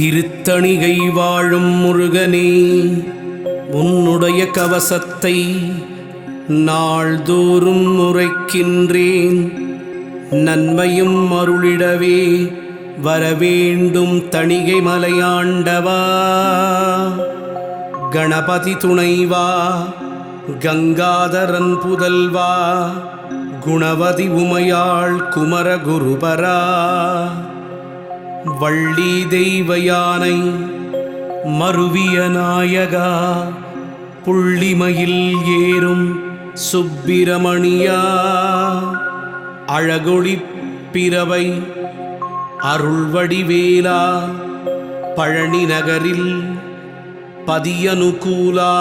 திருத்தணிகை வாழும் முருகனே, உன்னுடைய கவசத்தை நாள்தோறும் உரைக்கின்றேன். நன்மையும் அருளிடவே வரவேண்டும் தணிகை மலையாண்டவா. கணபதி துணைவா, கங்காதரன் புதல்வா, குணவதி உமையாள் குமரகுருபரா, வள்ளி தெய்வ யானை மருவிய நாயகா, புள்ளிமயில் ஏறும் சுப்பிரமணியா, அழகொளி பிறவை அருள்வடிவேலா, பழனி நகரில் பதியனுகூலா,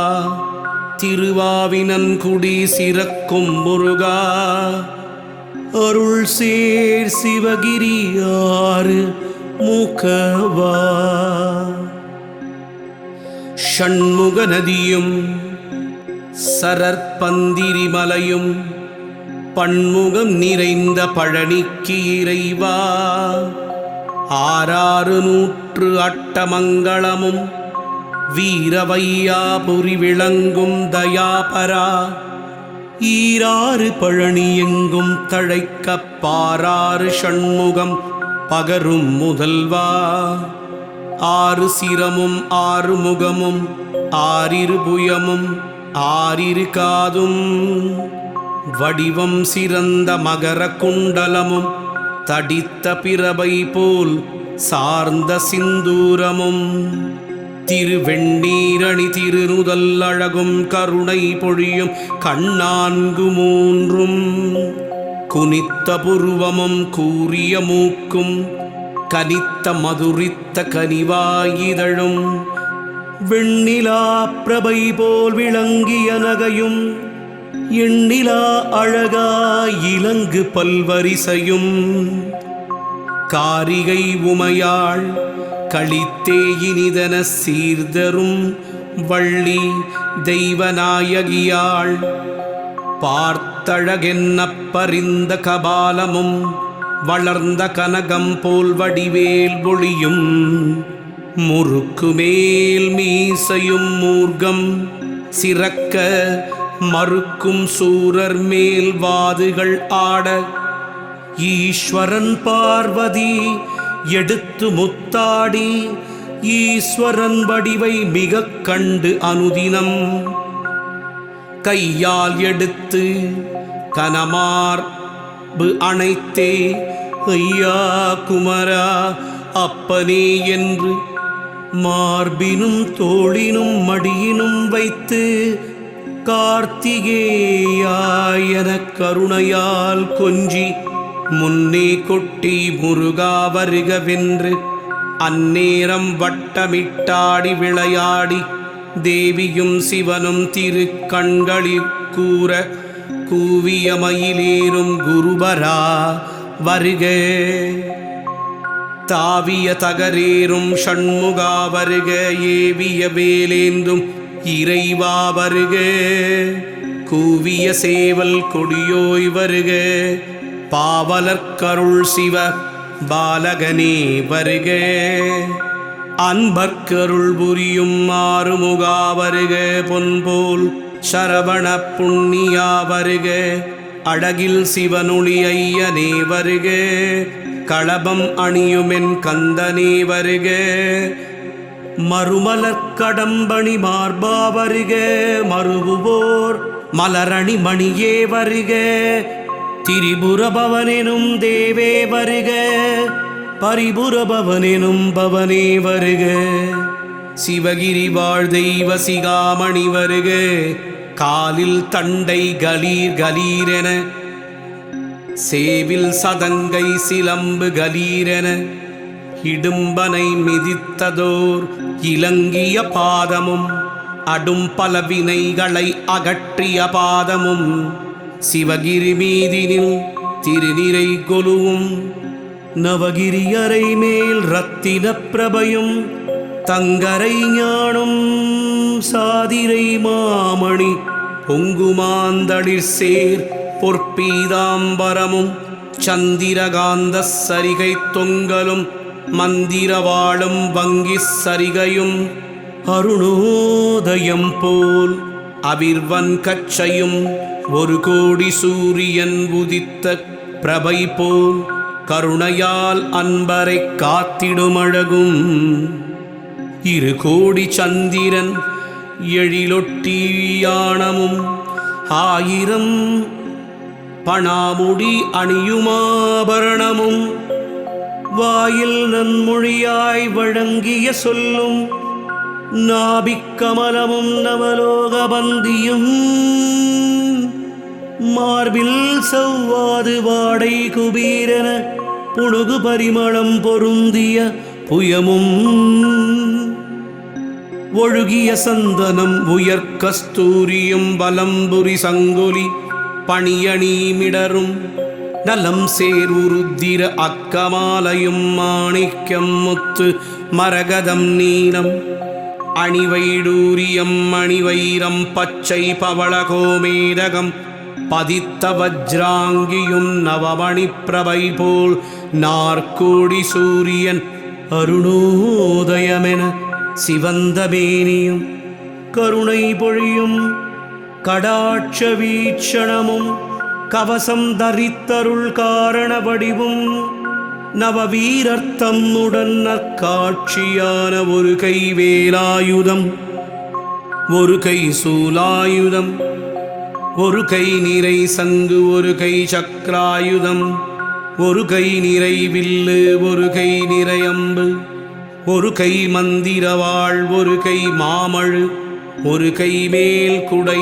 திருவாவினன்குடி சிறக்கும் முருகா, அருள் சேர் சிவகிரியாறு முகவா. ஷண்முக நதியும் சரற்பந்திரி மலையும் பன்முகம் நிறைந்த பழனிக்கு இறைவா, 600 அட்டமங்களமும் வீரவையாபுரி விளங்கும் தயாபரா, ஈராறு பழனி எங்கும் தழைக்க பாராறு ஷண்முகம் பகரும் முதல்வா, 6 சிரமும் 6 முகமும் 6 புயமும் 6 காதும், வடிவம் சிறந்த மகர குண்டலமும் தடித்த பிரபை போல் சார்ந்த சிந்தூரமும், திருவெண்ணீரணி திருநுதல் அழகும் கருணை பொழியும் கண்ணான்கு 3, குனித்த புருவமும் கூரிய மூக்கும் கனித்த மதுரித்த கனிவாயிதழும், வெண்ணிலா பிரபை போல் விளங்கிய நகையும் எண்ணிலா அழகா இலங்கு பல்வரிசையும், காரிகை உமையாள் களித்தேயினிதன சீர்தரும் வள்ளி தெய்வநாயகியாள், பார்த்தழகென்ன பரிந்த கபாலமும் வளர்ந்த கனகம் போல் வடிவேல் ஒளியும், முறுக்குமேல் மீசையும் மூர்க்கம் சிறக்க மறுக்கும் சூரர் மேல் வாதுகள் ஆட, ஈஸ்வரன் பார்வதி எடுத்து முத்தாடி ஈஸ்வரன் வடிவை மிக கண்டு அனுதினம் கையால் எடுத்து கனமார்பு அணைத்தே ஐயா குமரா அப்பனே என்று மார்பினும் தோளினும் மடியினும் வைத்து, கார்த்திகேயாயன கருணையால் கொஞ்சி முன்னே கொட்டி முருகா வருகவென்று அந்நேரம் வட்டமிட்டாடி விளையாடி, தேவியும் சிவனும் திருக்கண்களில் கூற கூவிய மயிலேறும் குருபரா வருக, தாவிய தகரேறும் ஷண்முகா வருக, ஏவிய வேலேந்தும் இறைவா வருக, கூவிய சேவல் கொடியோய் வருக, பாவலர்க்கருள் சிவ பாலகனே வருக, அன்பர்க்கருள் புரியும் ஆறுமுகா வருக, பொன்போல் சரவண புண்ணியா வருக, அழகில் சிவனொளி ஐயனே வருக, களபம் அணியுமென் கந்தனே வருக, மறுமலர் கடம்பணி மார்பா வருக, மறுபுவோர் மலரணி மணியே வருக, திரிபுரபவனெனும் தேவே வருக, பரிபுரபவனெனும் பவனே வருக, சிவகிரி வாழ் தெய்வ சிகாமணி வருக, காலில் தண்டை கலீர் கலீரென சேவில் சதங்கை சிலம்பு கலீரென இடும்பனை மிதித்ததோர் இலங்கிய பாதமும், அடும் பல வினைகளை அகற்றிய பாதமும், சிவகிரி மீதினில் திருநிறை கொலுவும், நவகிரி அறை மேல் ரத்தின பிரபையும், தங்கரை ஞானும் சாதிரை மாமணி பொங்குமாந்தளிர் சேர் பொற்பீதாம்பரமும் சந்திரகாந்த சரிகை தொங்கலும் மந்திரவாளும் வங்கிச் சரிகையும் அருணோதயம் போல் அவிர்வன் கச்சையும் ஒரு கோடி சூரியன் உதித்த பிரபை போல் கருணையால் அன்பரை காத்திடுமழகும் இரு கோடி சந்திரன் எழிலொட்டியானமும் ஆயிரம் பணாமுடி அணியுமாபரணமும் வாயில் நன்மொழியாய் வழங்கிய சொல்லும் நாபிக்கமலமும் நவலோகபந்தியும் மார்பில் செவ்வாது வாடை குபீரன புணுகு பரிமளம் பொருந்திய புயமும் ஒழுகிய சந்தனம் உயர் கஸ்தூரியும் வலம்புரி சங்கொலி பணியணி மிடரும் நலம் சேர் உருத்திர அக்கமாலையும் மாணிக்கம் முத்து மரகதம் நீலம் அணிவைடூரியம் மணிவைரம் பச்சை பவள கோமேதகம் பதித்த வஜ்ராங்கியும் நவமணி பிரபை போல் நாற்கோடி சூரியன் அருணோதயமென சிவந்த மேனியும் கருணை பொழியும் கடாட்ச வீட்சணமும் கவசம் தரித்தருள் காரண வடிவும் நவவீரர்த்தம்முடன் நற்காட்சியான ஒரு கை வேலாயுதம் ஒரு கை சூலாயுதம் ஒரு கை நிறை சங்கு ஒரு கை சக்கராயுதம் ஒரு கை நிறை வில்லு ஒரு கை நிறை அம்பு ஒரு கை மந்திரவாள் ஒரு கை மாமழு ஒரு கை மேல் குடை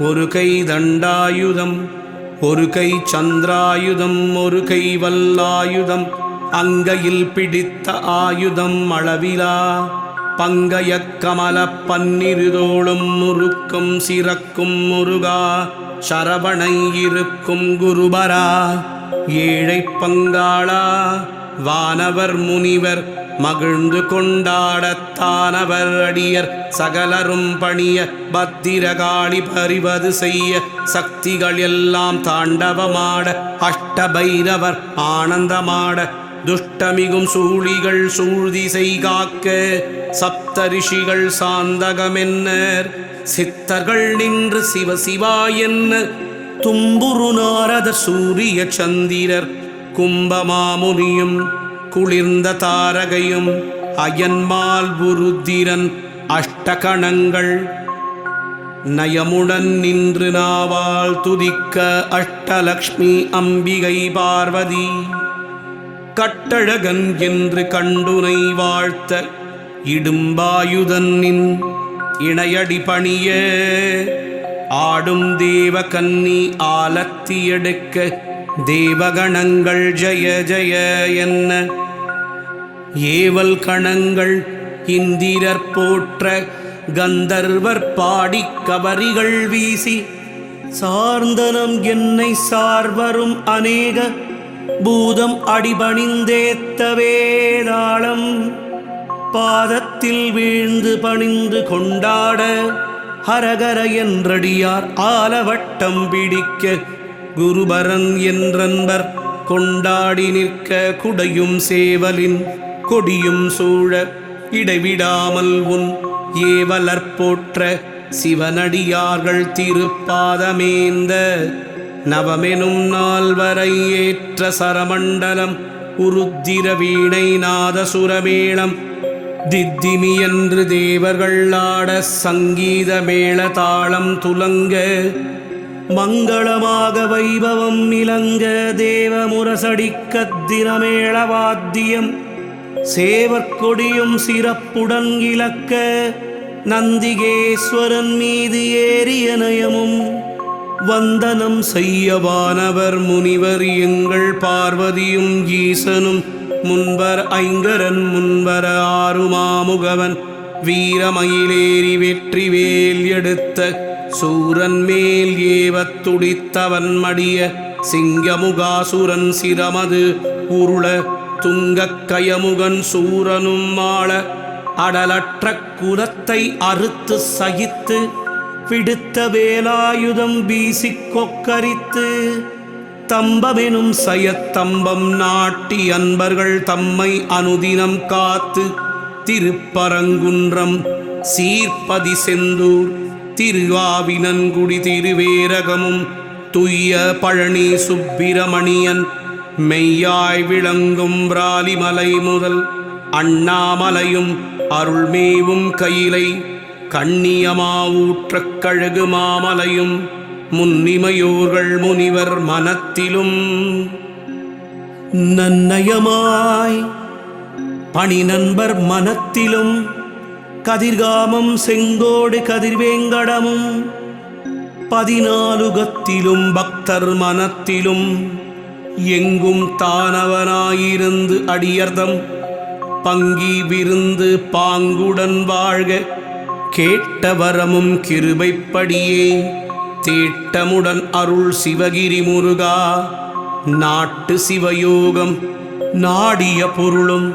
ஒரு கை தண்டாயுதம் ஒரு கை சந்திராயுதம் ஒரு கை வல்லாயுதம் அங்கையில் பிடித்த ஆயுதம் அளவிலா பங்கய கமல பன்னிருதோளும் முறுக்கும் சிறக்கும் முருகா சரவணை இருக்கும் குருபரா ஏழை பங்காளா வானவர் முனிவர் மகிழ்ந்து கொண்டாடத்தானவர் அடியர் சகலரும் பணிய பத்திரகாளி பறிவது செய்ய சக்திகள் எல்லாம் தாண்டவமாட அஷ்டபைரவர் ஆனந்தமாட துஷ்டமிகும் சூழிகள் சூழ்திசை காக்க சப்தரிஷிகள் சாந்தகமென்னர் சித்தர்கள் நின்று சிவசிவா என்ன தும்புரு நாரத சூரிய சந்திரர் கும்பமாமுனியும் குளிர்ந்த தாரகையும் அயன்மால் உருத்திரன் அஷ்டகணங்கள் நயமுடன் நின்று நாவால் துதிக்க அஷ்டலக்ஷ்மி அம்பிகை பார்வதி கட்டழகன் என்று கண்டுனை வாழ்த்த இடும்பாயுதன் நின் இணையடி பணிய ஆடும் தேவ கன்னி ஆலத்தி எடுக்க தேவகணங்கள் ஜய ஜய என்ன ஏவல் கணங்கள் இந்திரர் போற்ற கந்தர்வர் பாடி கவரிகள் வீசி சார்ந்தனம் என்னை சார்வரும் அநேக பூதம் அடிபணிந்தேத்த வேதாளம் பாதத்தில் வீழ்ந்து பணிந்து கொண்டாட ஹரகர என்றடியார் ஆலவட்டம் பிடிக்க குருபரன் என்றன்பர் கொண்டாடி நிற்க குடையும் சேவலின் கொடியும் சூழ இடைவிடாமல் உன் ஏவலர் போற்ற சிவனடியார்கள் திருப்பாதமேந்த நவமெனும் நால்வரை ஏற்ற சரமண்டலம் உருத்திர வீணை நாதசுரமேளம் தித்திமி என்று தேவர்கள் ஆட சங்கீத மேள தாளம் துலங்க மங்களமாக வைபவம் இலங்க தேவமுரசடிக்க தினமேள வாத்தியம் சேவற்கொடியும் சிறப்புடன் இலக்க நந்திகேஸ்வரன் மீது ஏறிய நயமும் வந்தனம் செய்யவானவர் முனிவர் எங்கள் பார்வதியும் ஈசனும் முன்வர் ஐங்கரன் முன்வர ஆறுமாமுகவன் வீரமயிலேறி வெற்றி வேல் எடுத்த சூரன் மேல் ஏவத் துடித்தவன் மடிய சிங்கமுகாசுரன் சிரமது உருள துங்கக் கயமுகன் சூரனும் ஆள அடலற்ற குலத்தை அறுத்து சகித்து பிடித்த வேலாயுதம் வீசிக் கொக்கரித்து தம்பமெனும் சயத்தம்பம் நாட்டி அன்பர்கள் தம்மை அனுதினம் காத்து திருப்பரங்குன்றம் சீர்ப்பதி செந்தூர் திருவாவினன்குடி திருவேரகமும் துய்ய பழனி சுப்பிரமணியன் மெய்யாய் விளங்கும் விராலிமலை முதல் அண்ணாமலையும் அருள்மேவும் கையிலை கண்ணியமாவூற்றக் கழகு மாமலையும் முன்னிமையோர்கள் முனிவர் மனத்திலும் நன்னயமாய் பணி நண்பர் மனத்திலும் கதிர்காமம் செங்கோடு கதிர்வேங்கடமும் 14 கத்திலும் பக்தர் மனத்திலும் எங்கும் தானவனாயிருந்து அடியர்தம் பங்கி விருந்து பாங்குடன் வாழ்க கேட்ட வரமும் கிருபைப்படியே தேட்டமுடன் அருள் சிவகிரி முருகா நாட்டு சிவயோகம் நாடிய பொருளும்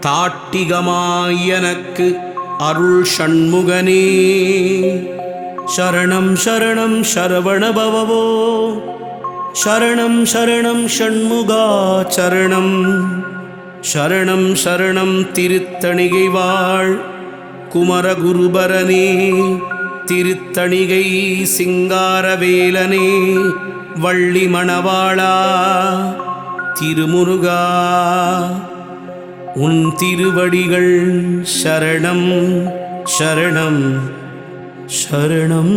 தாட்டிகமாய் எனக்கு அருள் ஷண்முகனே சரணம் சரணம் சரவணபவோ சரணம் சரணம் ஷண்முகா சரணம் சரணம் சரணம் திருத்தணிகை வாழ் குமரகுருபரனே திருத்தணிகை சிங்காரவேலனே வள்ளி மணவாளா திருமுருகா உன் திருவடிகள் சரணம் சரணம் சரணம்